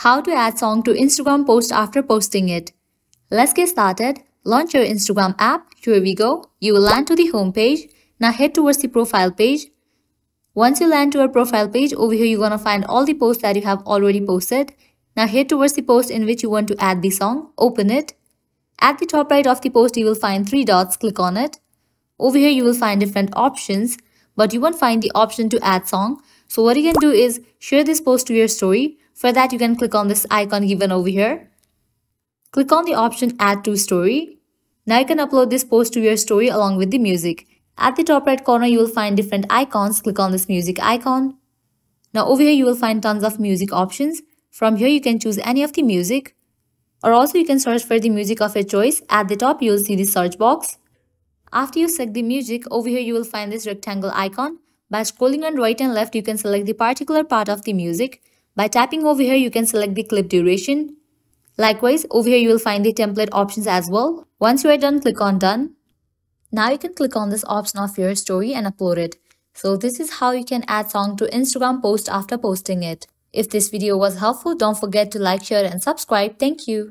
How to add song to Instagram post after posting it. Let's get started. Launch your Instagram app. Here we go. You will land to the home page. Now head towards the profile page. Once you land to your profile page, over here you're going to find all the posts that you have already posted. Now head towards the post in which you want to add the song. Open it. At the top right of the post, you will find 3 dots. Click on it. Over here you will find different options, but you won't find the option to add song. So what you can do is share this post to your story. For that, you can click on this icon given over here. Click on the option add to story. Now you can upload this post to your story along with the music. At the top right corner, you will find different icons. Click on this music icon. Now over here, you will find tons of music options. From here, you can choose any of the music, or also you can search for the music of your choice. At the top, you will see the search box. After you select the music, over here you will find this rectangle icon. By scrolling on right and left, you can select the particular part of the music. By tapping over here, you can select the clip duration. Likewise, over here you will find the template options as well. Once you are done, click on done. Now you can click on this option of your story and upload it. So this is how you can add song to Instagram post after posting it. If this video was helpful, don't forget to like, share and subscribe. Thank you.